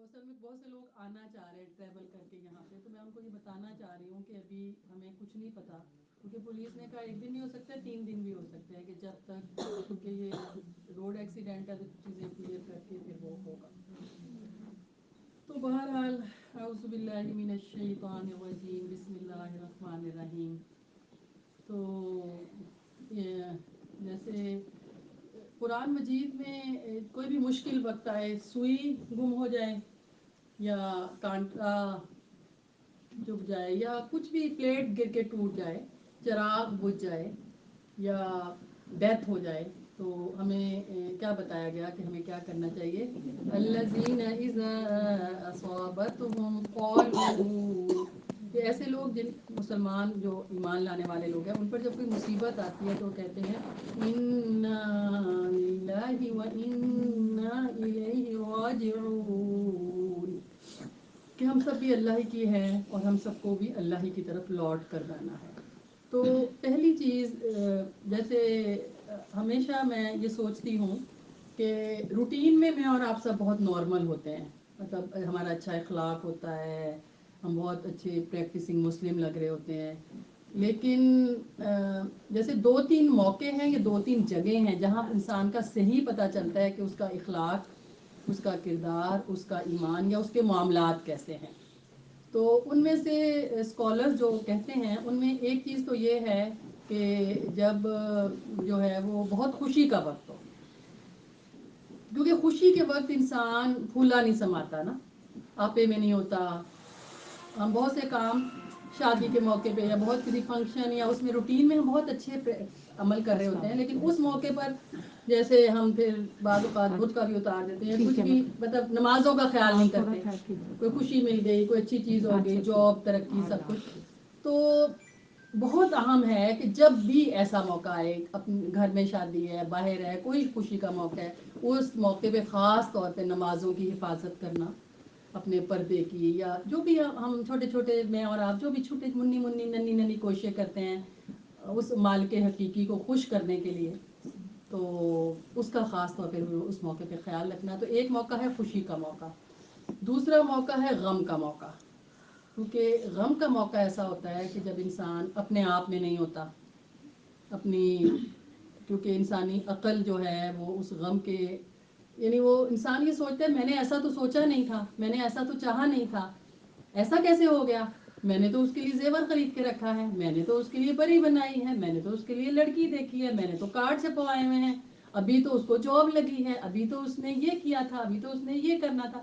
اصل میں بہت سے لوگ آنا چاہ رہے ہیں ٹریول کر کے یہاں پہ، تو میں ان کو یہ بتانا چاہ رہی ہوں کہ ابھی ہمیں کچھ نہیں پتا، کیونکہ پولیس نے کہا 1 دن نہیں ہو سکتا، 3 دن بھی ہو سکتے ہیں کہ جب تک، کیونکہ یہ روڈ ایکسیڈنٹ ہے تو چیزیں کلیئر کر کے پھر وہ ہوگا. تو بہرحال اعوذ باللہ من الشیطان الرجیم، بسم اللہ الرحمن الرحیم. تو یہ جیسے قرآن مجید میں کوئی بھی مشکل وقت آئے، سوئی گم ہو جائے یا کانٹا چبھ جائے یا کچھ بھی پلیٹ گر کے ٹوٹ جائے، چراغ بجھ جائے یا ڈیتھ ہو جائے، تو ہمیں کیا بتایا گیا کہ ہمیں کیا کرنا چاہیے؟ الذین اذا اصابتهم قالوا، کہ ایسے لوگ جن مسلمان جو ایمان لانے والے لوگ ہیں، ان پر جب کوئی مصیبت آتی ہے تو وہ کہتے ہیں انا للہ و انا الیہ راجعون، کہ ہم سب بھی اللہ ہی کی ہیں اور ہم سب کو بھی اللہ ہی کی طرف لوٹ کر جانا ہے. تو پہلی چیز، جیسے ہمیشہ میں یہ سوچتی ہوں کہ روٹین میں اور آپ سب بہت نارمل ہوتے ہیں، مطلب ہمارا اچھا اخلاق ہوتا ہے، ہم بہت اچھے پریکٹسنگ مسلم لگ رہے ہوتے ہیں، لیکن جیسے 2-3 موقع ہیں یا 2-3 جگہیں ہیں جہاں انسان کا صحیح پتہ چلتا ہے کہ اس کا اخلاق، اس کا کردار، اس کا ایمان یا اس کے معاملات کیسے ہیں. تو ان میں سے اسکالر جو کہتے ہیں ان میں ایک چیز تو یہ ہے کہ جب جو ہے وہ بہت خوشی کا وقت ہو، کیونکہ خوشی کے وقت انسان پھولا نہیں سماتا نا، آپے میں نہیں ہوتا. ہم بہت سے کام شادی کے موقع پہ یا بہت کسی فنکشن یا اس میں روٹین میں ہم بہت اچھے عمل کر رہے ہوتے ہیں، لیکن اس موقع پر جیسے ہم پھر بعض اوقات بت کا بھی اتار دیتے ہیں، کچھ بھی مطلب نمازوں کا خیال نہیں کرتے. کوئی خوشی مل گئی، کوئی اچھی چیز ہو گئی، جاب، ترقی، سب کچھ. تو بہت اہم ہے کہ جب بھی ایسا موقع آئے، اپنے گھر میں شادی ہے، باہر ہے، کوئی خوشی کا موقع ہے، اس موقع پہ خاص طور پہ نمازوں کی حفاظت کرنا، اپنے پردے کی، یا جو بھی ہم چھوٹے چھوٹے، میں اور آپ جو بھی چھوٹے ننی ننی کوششیں کرتے ہیں اس مالک حقیقی کو خوش کرنے کے لیے، تو اس کا خاص طور پہ اس موقع پہ خیال رکھنا. تو ایک موقع ہے خوشی کا موقع. دوسرا موقع ہے غم کا موقع، کیونکہ غم کا موقع ایسا ہوتا ہے کہ جب انسان اپنے آپ میں نہیں ہوتا، اپنی، کیونکہ انسانی عقل جو ہے وہ اس غم کے، یعنی وہ انسان یہ سوچتا ہے میں نے ایسا تو سوچا نہیں تھا، میں نے ایسا تو چاہا نہیں تھا، ایسا کیسے ہو گیا، میں نے تو اس کے لیے زیور خرید کے رکھا ہے، میں نے تو اس کے لیے پری بنائی ہے، میں نے تو اس کے لیے لڑکی دیکھی ہے، میں نے تو کارڈ چھپوائے ہوئے ہیں، ابھی تو اس کو جاب لگی ہے، ابھی تو اس نے یہ کیا تھا، ابھی تو اس نے یہ کرنا تھا.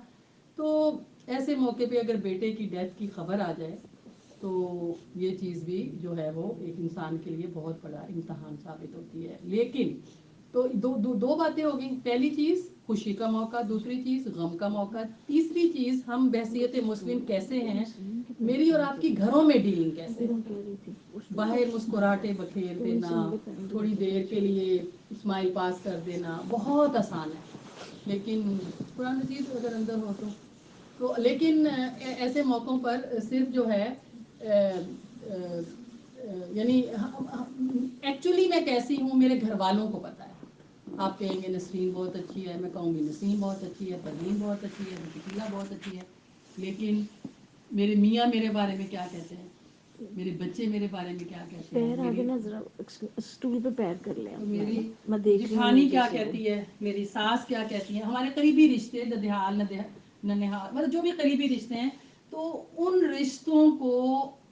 تو ایسے موقع پہ اگر بیٹے کی ڈیتھ کی خبر آ جائے تو یہ چیز بھی جو ہے وہ ایک انسان کے لیے بہت بڑا امتحان ثابت ہوتی ہے. لیکن تو دو باتیں ہو گئیں، پہلی چیز خوشی کا موقع، دوسری چیز غم کا موقع، تیسری چیز ہم بحثیت مسلم کیسے ہیں، میری اور آپ کی گھروں میں ڈیلنگ کیسے ہے. باہر مسکراہٹے بکھیر دینا، تھوڑی دیر کے لیے اسمائل پاس کر دینا بہت آسان ہے، لیکن قرآن مجید اگر اندر ہو تو لیکن ایسے موقعوں پر صرف جو ہے یعنی ایکچولی میں کیسی ہوں میرے گھر والوں کو پتا ہے. آپ کہیں گے نسرین بہت اچھی ہے، میں کہوں گی نسرین بہت اچھی ہے، پروین بہت اچھی ہے، شکیلہ بہت اچھی ہے، لیکن میرے میاں میرے بارے میں کیا کہتے ہیں، میرے بچے میرے بارے میں کیا کہتے ہیں، پیر آگے نا ذرا اسٹول پہ پیر کر لیں تو اپنا نا، میری میں دیکھ رہی ہوں جٹھانی نیچے کیا سے. کہتی ہے، میری ساس کیا کہتی ہیں، ہمارے قریبی رشتے ددیال ننہال مطلب جو بھی قریبی رشتے ہیں، تو ان رشتوں کو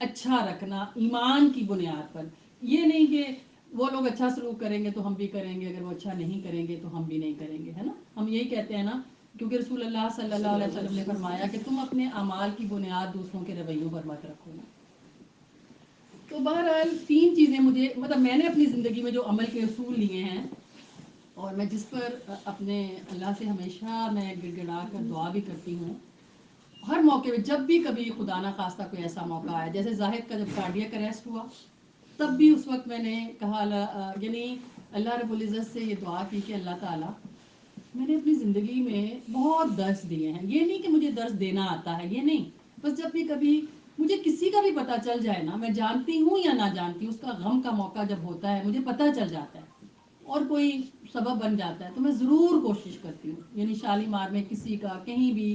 اچھا رکھنا ایمان کی بنیاد پر. یہ نہیں کہ وہ لوگ اچھا سلوک کریں گے تو ہم بھی کریں گے، اگر وہ اچھا نہیں کریں گے تو ہم بھی نہیں کریں گے، ہے نا. ہم یہی کہتے ہیں نا، کیونکہ رسول اللہ صلی اللہ علیہ وسلم نے فرمایا کہ تم اپنے اعمال کی بنیاد دوسروں کے رویوں پر مت رکھو. تو بہرحال 3 چیزیں مجھے، مطلب میں نے اپنی زندگی میں جو عمل کے اصول لیے ہیں اور میں جس پر اپنے اللہ سے ہمیشہ میں گڑ گڑا کر دعا بھی کرتی ہوں ہر موقع پہ، جب بھی کبھی خدا نہ خواستہ کوئی ایسا موقع آیا، جیسے زاہد کا جب کارڈیاک اریسٹ ہوا، تب بھی اس وقت میں نے کہا یعنی اللہ رب العزت سے یہ دعا کی کہ اللہ تعالیٰ، میں نے اپنی زندگی میں بہت درس دیے ہیں، یہ نہیں کہ مجھے درس دینا آتا ہے، یہ نہیں، بس جب بھی کبھی مجھے کسی کا بھی پتہ چل جائے نا، میں جانتی ہوں یا نہ جانتی ہوں، اس کا غم کا موقع جب ہوتا ہے مجھے پتہ چل جاتا ہے اور کوئی سبب بن جاتا ہے، تو میں ضرور کوشش کرتی ہوں، یعنی شالیمار میں کسی کا کہیں بھی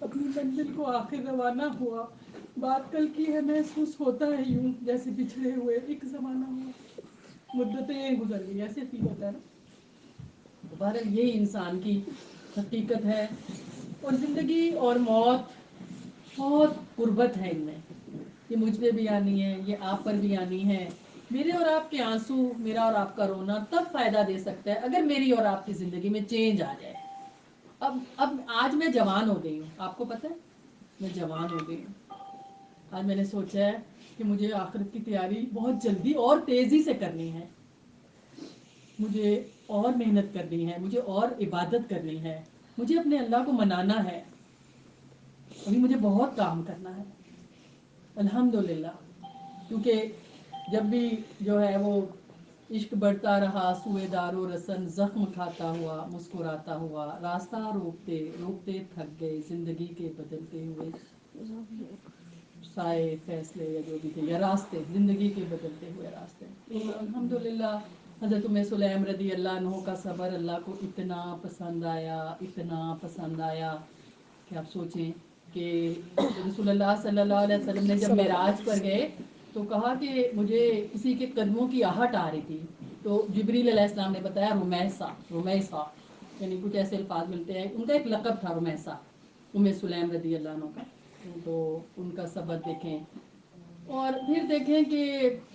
اپنی منزل کو آخر روانہ ہوا. بات کل کی ہے, محسوس ہوتا ہے یوں جیسے بچھڑے ہوئے ایک زمانہ ہوا. مدتیں گزر گئی, ایسے فیل ہوتا ہے نا. بہرحال یہی انسان کی حقیقت ہے, اور زندگی اور موت بہت قربت ہے ان میں. یہ مجھ پہ بھی آنی ہے, یہ آپ پر بھی آنی ہے. میرے اور آپ کے آنسو, میرا اور آپ کا رونا تب فائدہ دے سکتا ہے اگر میری اور آپ کی زندگی میں چینج آ جائے. اب آج میں جوان ہو گئی ہوں, آپ کو پتہ ہے میں جوان ہو گئی ہوں. آج میں نے سوچا ہے کہ مجھے آخرت کی تیاری بہت جلدی اور تیزی سے کرنی ہے. مجھے اور محنت کرنی ہے, مجھے اور عبادت کرنی ہے, مجھے اپنے اللہ کو منانا ہے. ابھی مجھے بہت کام کرنا ہے الحمدللہ. کیونکہ جب بھی جو ہے وہ عشق بڑھتا رہا سوئے دار و رسن, زخم کھاتا ہوا مسکراتا ہوا, راستہ روکتے روکتے تھک گئے زندگی کے بدلتے ہوئے سائے فیصلے, یا جو بھی تھے, یا راستے زندگی کے بدلتے ہوئے راستے. تو الحمدللہ حضرت ام سلیم رضی اللہ عنہ کا صبر اللہ کو اتنا پسند آیا, اتنا پسند آیا کہ آپ سوچیں کہ رسول اللہ صلی اللہ علیہ وسلم نے جب معراج پر گئے تو کہا کہ مجھے کسی کے قدموں کی آہٹ آ رہی تھی. تو جبریل علیہ السلام نے بتایا رمیسا, یعنی کچھ ایسے الفاظ ملتے ہیں. ان کا ایک لقب تھا رمیسا, ام سلیم رضی اللہ عنہ کا. تو ان کا صبر دیکھیں, اور پھر دیکھیں کہ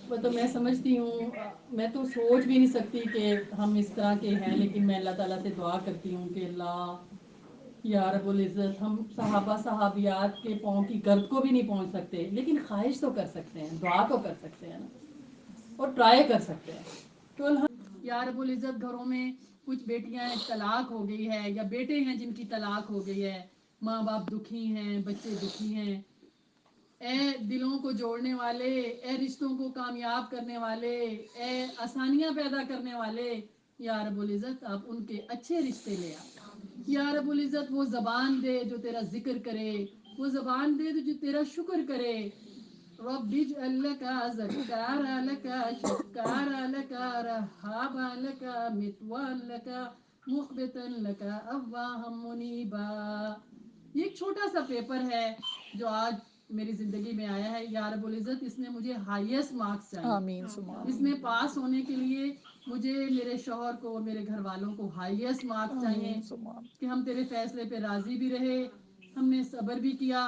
مطلب میں سمجھتی ہوں, میں تو سوچ بھی نہیں سکتی کہ ہم اس طرح کے ہیں, لیکن میں اللہ تعالیٰ سے دعا کرتی ہوں کہ اللہ یا رب العزت, ہم صحابہ صحابیات کے پاؤں کی گرد کو بھی نہیں پہنچ سکتے, لیکن خواہش تو کر سکتے ہیں, دعا تو کر سکتے ہیں نا, اور ٹرائی کر سکتے ہیں. تو یا رب العزت گھروں میں کچھ بیٹیاں طلاق ہو گئی ہے, یا بیٹے ہیں جن کی طلاق ہو گئی ہے, ماں باپ دکھی ہیں, بچے دکھی ہیں. اے دلوں کو جوڑنے والے, اے رشتوں کو کامیاب کرنے والے, اے آسانیاں پیدا کرنے والے, یا رب العزت آپ ان کے اچھے رشتے لے آ. یا رب العزت وہ زبان دے جو تیرا ذکر کرے, وہ زبان دے جو تیرا شکر کرے. رب اجعل لك ذكارا لك شكارا لك رهابا لك متوال لك مخبتا لك أواها منيبا. یہ ایک چھوٹا سا پیپر ہے جو آج میری زندگی میں آیا ہے. یا رب العزت اس میں مجھے ہائیسٹ مارکس چاہیے. اس میں پاس ہونے کے لیے مجھے میرے شوہر کو اور میرے گھر والوں کو ہائیسٹ مارکس چاہیے, کہ ہم تیرے فیصلے پہ راضی بھی رہے, ہم نے صبر بھی کیا,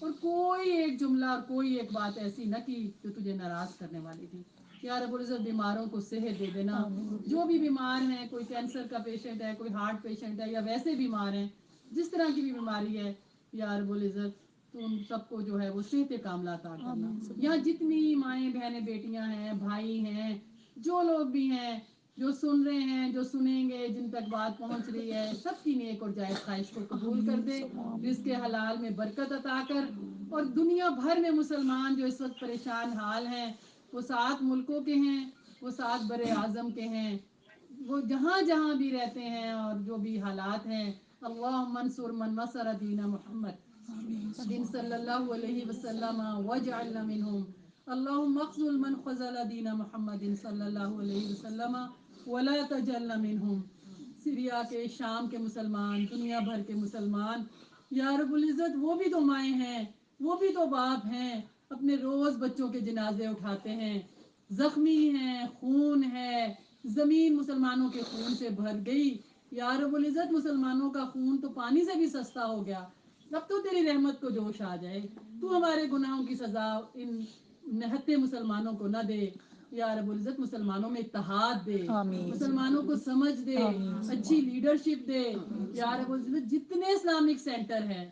اور کوئی ایک جملہ اور کوئی ایک بات ایسی نہ کی جو تجھے ناراض کرنے والی تھی. یا رب العزت بیماروں کو صحت دے دینا, جو بھی بیمار ہیں, کوئی کینسر کا پیشنٹ ہے, کوئی ہارٹ پیشنٹ ہے, یا ویسے بیمار ہیں, جس طرح کی بھی بیماری ہے, یا رب العزت تو ان سب کو جو ہے وہ صحت کاملہ عطا کرنا. یہاں جتنی مائیں بہنیں بیٹیاں ہیں, بھائی ہیں, جو لوگ بھی ہیں, جو سن رہے ہیں, جو سنیں گے, جن تک بات پہنچ رہی ہے, سب کی نیک اور جائز خواہش کو قبول کر دے, رزق حلال میں برکت عطا کر. اور دنیا بھر میں مسلمان جو اس وقت پریشان حال ہیں, وہ 7 ملکوں کے ہیں, وہ 7 بر اعظم کے ہیں, وہ جہاں جہاں بھی رہتے ہیں اور جو بھی حالات ہیں, اللہم انصر من نصر دین محمد دین صلی اللہ علیہ وسلم واجعلنا منہم. اللہم اخذل من خذل دین محمد صلی اللہ علیہ وسلم ولا تجعلنا منہم. سیریا کے, شام کے مسلمان, دنیا بھر کے مسلمان, یا رب العزت وہ بھی تو مائیں ہیں, وہ بھی تو باپ ہیں, اپنے روز بچوں کے جنازے اٹھاتے ہیں, زخمی ہیں, خون ہے, زمین مسلمانوں کے خون سے بھر گئی. یا رب العزت مسلمانوں کا خون تو پانی سے بھی سستا ہو گیا. اب تو تیری رحمت کو جوش آ جائے, تو ہمارے گناہوں کی سزا ان نہتے مسلمانوں کو نہ دے. یا رب العزت مسلمانوں میں اتحاد دے, مسلمانوں کو سمجھ دے, اچھی لیڈرشپ دے. یا رب العزت جتنے اسلامک سینٹر ہیں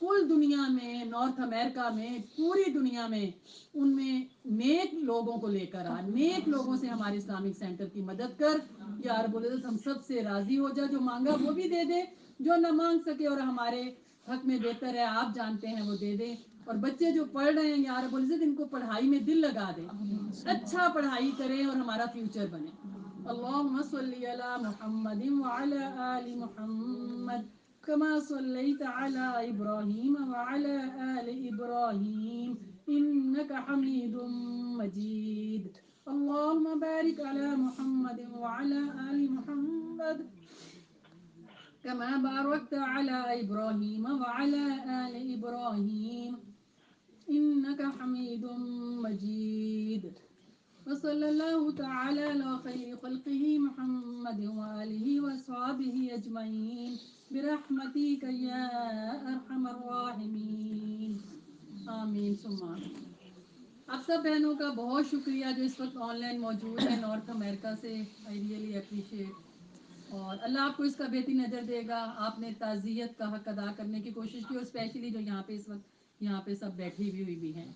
کل دنیا میں, نارتھ امریکہ میں, پوری دنیا میں, ان میں نیک لوگوں کو لے کر آ, نیک لوگوں سے ہمارے اسلامک سینٹر کی مدد کر. یا رب العزت ہم سب سے راضی ہو جا, جو مانگا وہ بھی دے دے, جو نہ مانگ سکے اور ہمارے حق میں بہتر ہے آپ جانتے ہیں وہ دے دیں. اور بچے جو پڑھ رہے ہیں یا رب العزت ان کو پڑھائی میں دل لگا دے, اچھا پڑھائی کریں اور ہمارا فیوچر بنے. اللہم صلی علی محمد وعلی آل محمد كما صليت على إبراهيم وعلى آل إبراهيم إنك حميد مجيد. اللهم بارك على محمد وعلى آل محمد كما باركت على إبراهيم وعلى آل إبراهيم إنك حميد مجيد وصلى الله تعالى على خير خلقه محمد وآله وأصحابه أجمعين برحمتك يا أرحم الراحمين آمین ثم آمین. آپ سب بہنوں کا بہت شکریہ جو اس وقت آن لائن موجود ہیں نارتھ امریکہ سے. I really appreciate. اور اللہ آپ کو اس کا بہتری نظر دے گا. آپ نے تعزیت کا حق ادا کرنے کی کوشش کی اور اسپیشلی جو یہاں پہ اس وقت یہاں پہ سب بیٹھی ہوئی بھی ہیں.